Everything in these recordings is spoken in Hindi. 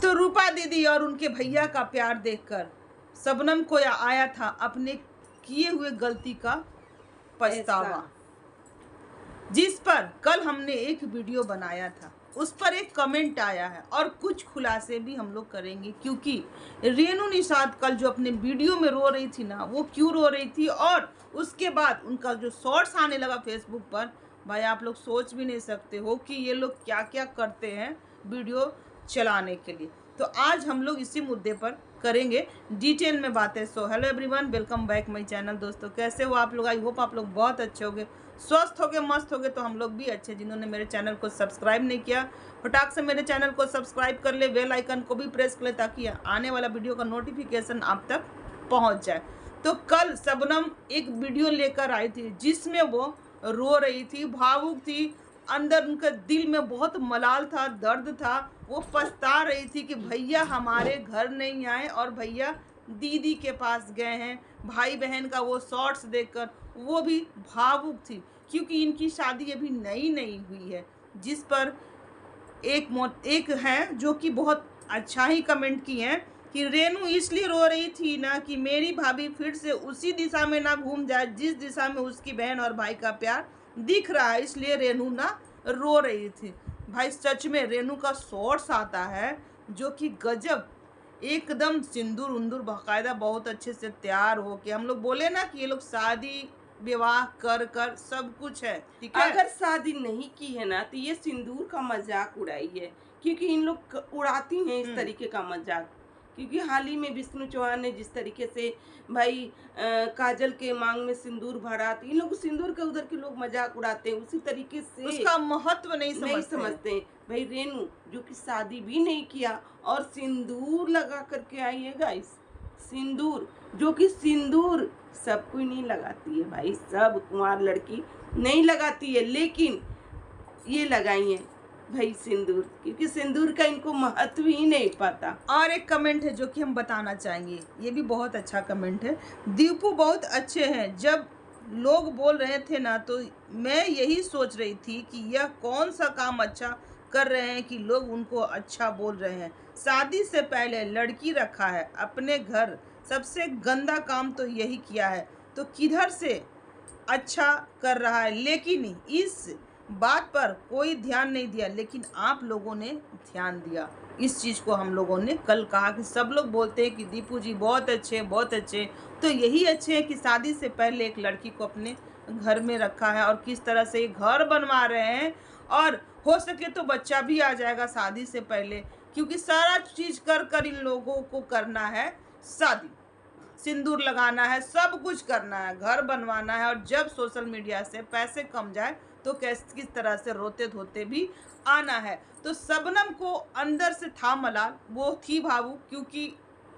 तो रूपा दीदी और उनके भैया का प्यार देखकर शबनम को आया था अपने किए हुए गलती का पछतावा, जिस पर कल हमने एक वीडियो बनाया था। उस पर एक कमेंट आया है और कुछ खुलासे भी हम लोग करेंगे, क्योंकि रेनू निषाद कल जो अपने वीडियो में रो रही थी ना, वो क्यों रो रही थी, और उसके बाद उनका जो शॉर्ट्स आने लगा फेसबुक पर, भाई आप लोग सोच भी नहीं सकते हो कि ये लोग क्या क्या करते हैं वीडियो चलाने के लिए। तो आज हम लोग इसी मुद्दे पर करेंगे डिटेल में बातें। So hello everyone, welcome back my channel. दोस्तों कैसे हो आप लोग? आई होप आप लोग बहुत अच्छे होंगे, स्वस्थ होगे, मस्त होगे। तो हम लोग भी अच्छे। जिन्होंने मेरे चैनल को सब्सक्राइब नहीं किया, फटाक से मेरे चैनल को सब्सक्राइब कर ले, बेल आइकन को भी प्रेस कर ले, ताकि आने वाला वीडियो का नोटिफिकेशन आप तक पहुंच जाए। तो कल शबनम एक वीडियो लेकर आई थी जिसमें वो रो रही थी, भावुक थी, अंदर उनके दिल में बहुत मलाल था, दर्द था। वो पछता रही थी कि भैया हमारे घर नहीं आए और भैया दीदी के पास गए हैं। भाई बहन का वो शॉर्ट्स देखकर वो भी भावुक थी, क्योंकि इनकी शादी अभी नई नई हुई है। जिस पर एक है जो कि बहुत अच्छा ही कमेंट की है कि रेनू इसलिए रो रही थी ना कि मेरी भाभी फिर से उसी दिशा में ना घूम जाए जिस दिशा में उसकी बहन और भाई का प्यार दिख रहा है, इसलिए रेनू ना रो रही थी। भाई सच में रेनू का शॉर्ट्स आता है जो कि गजब, एकदम सिंदूर उंदूर बाकायदा बहुत अच्छे से तैयार हो के, हम लोग बोले ना कि ये लोग शादी विवाह कर कर सब कुछ है, ठीक है। अगर शादी नहीं की है ना तो ये सिंदूर का मजाक उड़ाई है, क्योंकि इन लोग उड़ाती हैं इस तरीके का मजाक। क्योंकि हाल ही में विष्णु चौहान ने जिस तरीके से भाई काजल के मांग में सिंदूर भरा, तो इन लोग सिंदूर के उधर के लोग मजाक उड़ाते हैं, उसी तरीके से उसका महत्व नहीं समझते हैं। भाई रेनू जो कि शादी भी नहीं किया और सिंदूर लगा करके आई है गाइस। सिंदूर जो कि सिंदूर सब कोई नहीं लगाती है भाई, सब कुंवार लड़की नहीं लगाती है, लेकिन ये लगाई है भाई सिंदूर, क्योंकि सिंदूर का इनको महत्व ही नहीं पता। और एक कमेंट है जो कि हम बताना चाहेंगे, ये भी बहुत अच्छा कमेंट है। दीपू बहुत अच्छे हैं। जब लोग बोल रहे थे ना, तो मैं यही सोच रही थी कि यह कौन सा काम अच्छा कर रहे हैं कि लोग उनको अच्छा बोल रहे हैं। शादी से पहले लड़की रखा है अपने घर, सबसे गंदा काम तो यही किया है, तो किधर से अच्छा कर रहा है। लेकिन इस बात पर कोई ध्यान नहीं दिया, लेकिन आप लोगों ने ध्यान दिया। इस चीज़ को हम लोगों ने कल कहा कि सब लोग बोलते हैं कि दीपू जी बहुत अच्छे बहुत अच्छे, तो यही अच्छे हैं कि शादी से पहले एक लड़की को अपने घर में रखा है और किस तरह से घर बनवा रहे हैं। और हो सके तो बच्चा भी आ जाएगा शादी से पहले, क्योंकि सारा चीज़ कर कर इन लोगों को करना है शादी, सिंदूर लगाना है, सब कुछ करना है, घर बनवाना है, और जब सोशल मीडिया से पैसे कम जाए तो किस तरह से रोते धोते भी आना है। तो शबनम को अंदर से था मलाल, वो थी भावुक, क्योंकि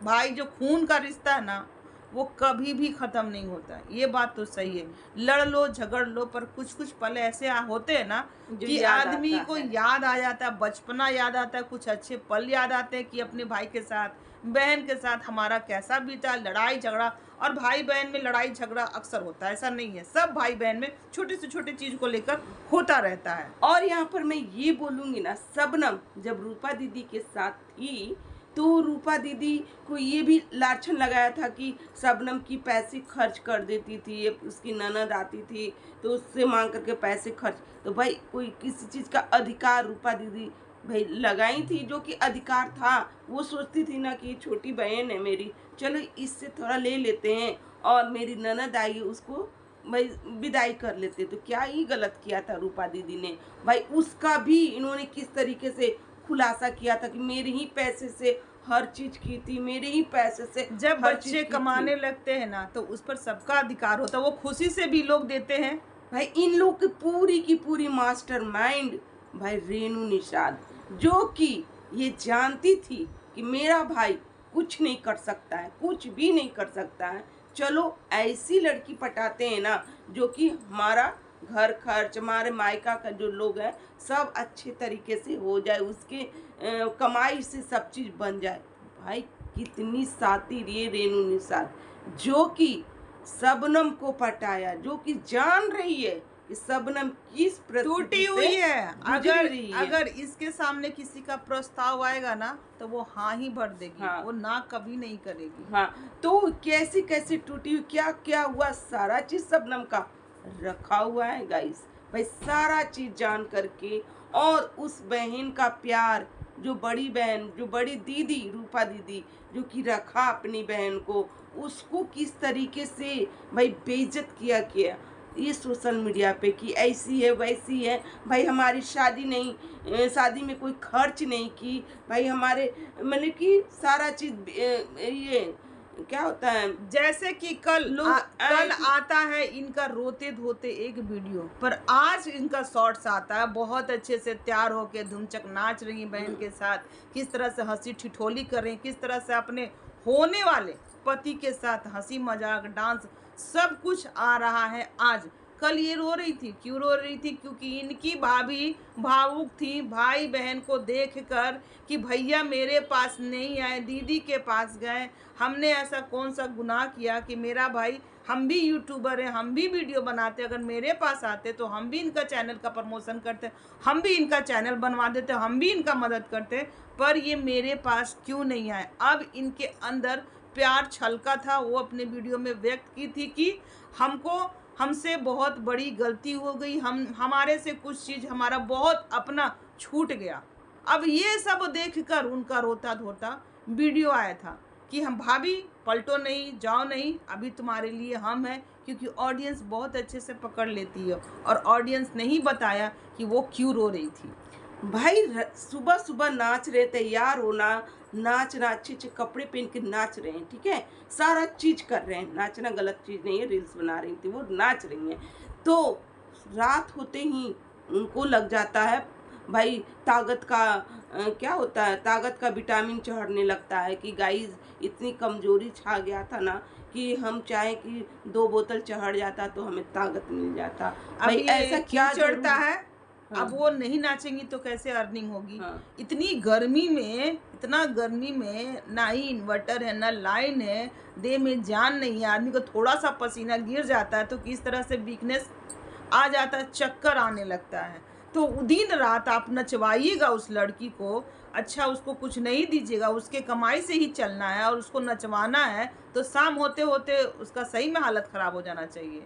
भाई जो खून का रिश्ता है ना, वो कभी भी ख़त्म नहीं होता। ये बात तो सही है, लड़ लो झगड़ लो, पर कुछ कुछ पल ऐसे होते हैं ना कि आदमी को याद आ जाता है, बचपना याद आता है, कुछ अच्छे पल याद आते हैं कि अपने भाई के साथ बहन के साथ हमारा कैसा बीता, लड़ाई झगड़ा। और भाई बहन में लड़ाई झगड़ा अक्सर होता है, ऐसा नहीं है, सब भाई बहन में छोटे से छोटे चीज़ को लेकर होता रहता है। और यहाँ पर मैं ये बोलूँगी ना, शबनम जब रूपा दीदी के साथ थी तो रूपा दीदी को ये भी लाछन लगाया था कि शबनम की पैसे खर्च कर देती थी, उसकी ननद आती थी तो उससे मांग करके पैसे खर्च। तो भाई कोई किसी चीज़ का अधिकार रूपा दीदी भाई लगाई थी, जो कि अधिकार था। वो सोचती थी ना कि छोटी बहन है मेरी, चलो इससे थोड़ा ले लेते हैं, और मेरी ननद आई उसको भाई विदाई कर लेते। तो क्या ही गलत किया था रूपा दीदी ने भाई, उसका भी इन्होंने किस तरीके से खुलासा किया था कि मेरे ही पैसे से हर चीज की थी, मेरे ही पैसे से जब बच्चे कमाने लगते हैं ना, तो उस पर सबका अधिकार होता है, वो खुशी से भी लोग देते हैं। भाई इन लोग की पूरी मास्टर माइंड भाई रेनू निषाद, जो कि ये जानती थी कि मेरा भाई कुछ नहीं कर सकता है, कुछ भी नहीं कर सकता है, चलो ऐसी लड़की पटाते हैं ना जो कि हमारा घर खर्च, हमारे मायका का जो लोग हैं सब अच्छे तरीके से हो जाए, उसके कमाई से सब चीज़ बन जाए। भाई कितनी सातिर ये रेनू निषाद, जो कि शबनम को पटाया, जो कि जान रही है कि शबनम किस टूटी परिस्थिति हुई से है। गुजर अगर रही है। अगर इसके सामने किसी का प्रस्ताव आएगा ना तो वो हाँ ही भर देगी, हाँ। वो ना कभी नहीं करेगी। हाँ, तो कैसी कैसी टूटी हुई, क्या क्या हुआ, सारा चीज शबनम का रखा हुआ है गाइस। भाई सारा चीज जान करके, और उस बहन का प्यार, जो बड़ी बहन, जो बड़ी दीदी रूपा दीदी, जो कि रखा अपनी बहन को, उसको किस तरीके से भाई बेइज्जत किया किया ये सोशल मीडिया पे, कि ऐसी है वैसी है, भाई हमारी शादी नहीं, शादी में कोई खर्च नहीं की, भाई हमारे मतलब कि सारा चीज ये क्या होता है। जैसे कि कल लोग कल आता है इनका रोते धोते एक वीडियो, पर आज इनका शॉर्ट्स आता है बहुत अच्छे से तैयार होके धुमचक नाच रही बहन के साथ, किस तरह से हंसी ठिठोली कर रही, किस तरह से अपने होने वाले पति के साथ हंसी मजाक डांस सब कुछ आ रहा है आज। कल ये रो रही थी, क्यों रो रही थी? क्योंकि इनकी भाभी भावुक थी भाई बहन को देखकर कि भैया मेरे पास नहीं आए, दीदी के पास गए, हमने ऐसा कौन सा गुनाह किया कि मेरा भाई, हम भी यूट्यूबर हैं, हम भी वीडियो बनाते, अगर मेरे पास आते तो हम भी इनका चैनल का प्रमोशन करते, हम भी इनका चैनल बनवा देते, हम भी इनका मदद करते, पर ये मेरे पास क्यों नहीं आए। अब इनके अंदर प्यार छलका था, वो अपने वीडियो में व्यक्त की थी कि हमसे बहुत बड़ी गलती हो गई, हमारे से कुछ चीज़ हमारा बहुत अपना छूट गया। अब ये सब देखकर उनका रोता धोता वीडियो आया था कि हम भाभी पलटो नहीं, जाओ नहीं, अभी तुम्हारे लिए हम हैं, क्योंकि ऑडियंस बहुत अच्छे से पकड़ लेती है, और ऑडियंस नहीं बताया कि वो क्यों रो रही थी। भाई सुबह सुबह नाच रहे, तैयार होना, नाचना, अच्छे अच्छे कपड़े पहन के नाच रहे हैं, ठीक है, सारा चीज कर रहे हैं, नाचना गलत चीज नहीं है, रील्स बना रही थी वो, नाच रही हैं। तो रात होते ही उनको लग जाता है भाई ताकत का क्या होता है, ताकत का विटामिन चढ़ने लगता है कि गाइस इतनी कमजोरी छा गया था ना कि हम चाहे कि 2 बोतल चढ़ जाता तो हमें ताकत मिल जाता। भाई ऐसा क्या चढ़ता है? हाँ। अब वो नहीं नाचेंगी तो कैसे अर्निंग होगी? हाँ। इतनी गर्मी में, इतना गर्मी में ना ही इन्वर्टर है ना लाइन है, देह में जान नहीं है, आदमी को थोड़ा सा पसीना गिर जाता है तो किस तरह से वीकनेस आ जाता है, चक्कर आने लगता है। तो दिन रात आप नचवाइएगा उस लड़की को, अच्छा उसको कुछ नहीं दीजिएगा, उसके कमाई से ही चलना है और उसको नचवाना है, तो शाम होते होते उसका सही में हालत ख़राब हो जाना चाहिए,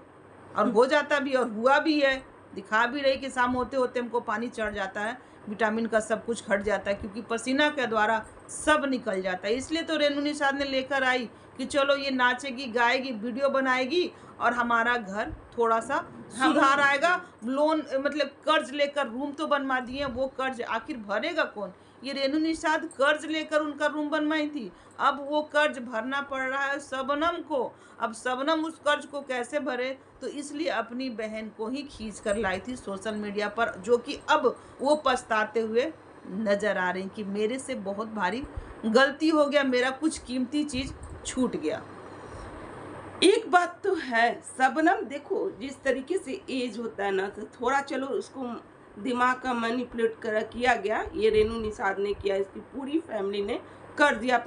और हो जाता भी और हुआ भी है। दिखा भी रही कि शाम होते होते हमको पानी चढ़ जाता है, विटामिन का सब कुछ घट जाता है, क्योंकि पसीना के द्वारा सब निकल जाता है। इसलिए तो रेनू निषाद ने लेकर आई कि चलो ये नाचेगी, गाएगी, वीडियो बनाएगी और हमारा घर थोड़ा सा सुधार आएगा। लोन मतलब कर्ज लेकर रूम तो बनवा दिए, वो कर्ज आखिर भरेगा कौन? ये रेनू निषाद कर्ज लेकर उनका रूम बनवाई थी, अब वो कर्ज भरना पड़ रहा है शबनम को। अब शबनम उस कर्ज को कैसे भरे? तो इसलिए अपनी बहन को ही खींच कर लाई थी सोशल मीडिया पर, जो कि अब वो पछताते हुए नजर आ रही कि मेरे से बहुत भारी गलती हो गया, मेरा कुछ कीमती चीज छूट गया। एक बात तो है शबनम, देखो जिस तरीके से एज होता है ना, तो थोड़ा चलो उसको दिमाग का मैनिपुलेट किया गया, ये रेनू निषाद ने किया, इसकी पूरी फैमिली ने कर दिया,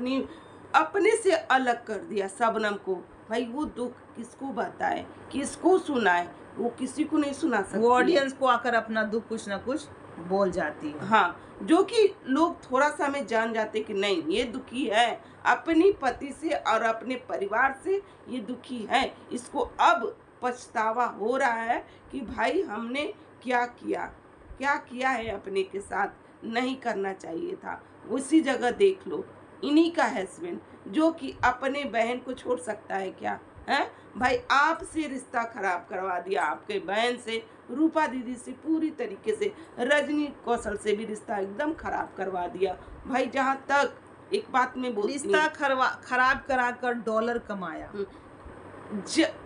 अपने से अलग कर दिया शबनम को। भाई वो दुख किसको बताए, किसको सुनाए, वो किसी को नहीं सुना सकती, वो ऑडियंस को आकर अपना दुख कुछ ना कुछ बोल जाती है। हाँ, जो कि लोग थोड़ा सा में जान जाते कि नहीं ये दुखी है, अपनी पति से और अपने परिवार से ये दुखी है, इसको अब पछतावा हो रहा है कि भाई हमने क्या किया है अपने के साथ, नहीं करना चाहिए था। उसी जगह देख लो इन्हीं का हस्बैंड जो कि अपने बहन को छोड़ सकता है क्या है? भाई आपसे रिश्ता खराब करवा दिया, आपके बहन से, रूपा दीदी से, पूरी तरीके से रजनी कौशल से भी रिश्ता एकदम खराब करवा दिया। भाई जहाँ तक एक बात में बोलती, रिश्ता खराब कराकर डॉलर कमाया।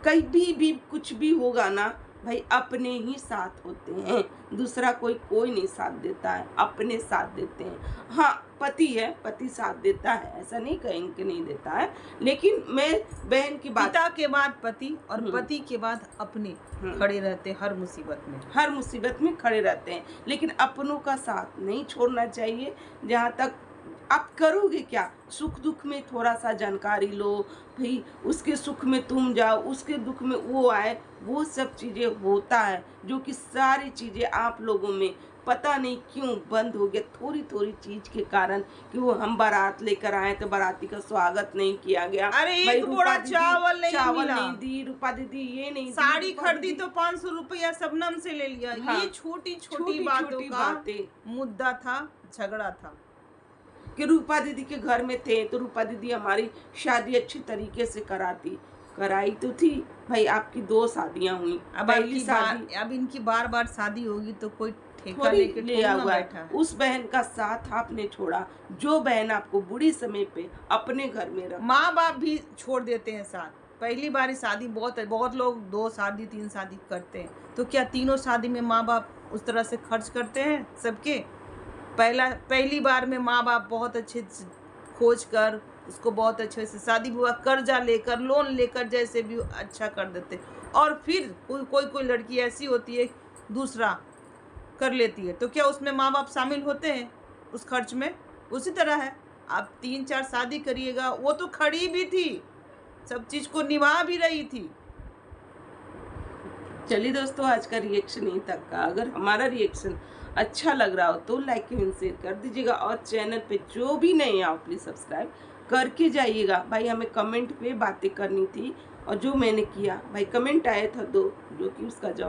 कहीं भी कुछ भी होगा ना भाई, अपने ही साथ होते हैं, दूसरा कोई नहीं साथ देता है, अपने साथ देते हैं। हाँ पति है, पति साथ देता है, ऐसा नहीं कहेंगे कि नहीं देता है, लेकिन मैं बहन की बात, पिता के बाद पति और पति के बाद अपने खड़े रहते, हर मुसीबत में खड़े रहते हैं, लेकिन अपनों का साथ नहीं छोड़ना चाहिए। जहाँ तक आप करोगे क्या? सुख दुख में थोड़ा सा जानकारी लो भाई, उसके सुख में तुम जाओ, उसके दुख में वो आए, वो सब चीज़ें होता है जो कि सारी चीज़ें आप लोगों में पता नहीं क्यों बंद हो गया, थोड़ी थोड़ी चीज के कारण कि वो हम बारात लेकर आए तो बाराती का स्वागत नहीं किया गया। अरे भाई एक बोरा चावल चावल मिला, नहीं दी रूपा दीदी, ये नहीं दी, साड़ी रूपा खरीदी दीदी। तो 500 रुपया शबनम से ले लिया। हाँ, ये छोटी छोटी छोटी बातों छोटी का बातें मुद्दा था, झगड़ा था। कि रूपा दीदी के घर में थे तो रूपा दीदी हमारी शादी अच्छे तरीके से कराई तो थी भाई। आपकी 2 शादियां हुई, अब पहली शादी अब इनकी बार बार शादी होगी तो कोई ठेका थोड़ी लेके ले थोड़ी ना हुआ बैठा है। है। उस बहन का साथ आपने छोड़ा, जो बहन आपको बुढ़ी समय पे अपने घर में रख। माँ बाप भी छोड़ देते हैं साथ। पहली बार शादी बहुत लोग 2 शादी 3 शादी करते हैं, तो क्या तीनों शादी में माँ बाप उस तरह से खर्च करते हैं सबके? पहली बार में माँ बाप बहुत अच्छे से खोज कर उसको बहुत अच्छे से शादी विवाह कर्जा लेकर लोन लेकर जैसे भी अच्छा कर देते, और फिर कोई लड़की ऐसी होती है दूसरा कर लेती है, तो क्या उसमें माँ बाप शामिल होते हैं उस खर्च में? उसी तरह है, आप 3-4 शादी करिएगा, वो तो खड़ी भी थी, सब चीज को निभा भी रही थी। चलिए दोस्तों, आज का रिएक्शन यहीं तक का। अगर हमारा रिएक्शन अच्छा लग रहा हो तो लाइक एंड शेयर कर दीजिएगा, और चैनल पे जो भी नए हैं आप प्लीज सब्सक्राइब करके जाइएगा। भाई हमें कमेंट पे बातें करनी थी, और जो मैंने किया भाई, कमेंट आया था 2 जो कि उसका जवाब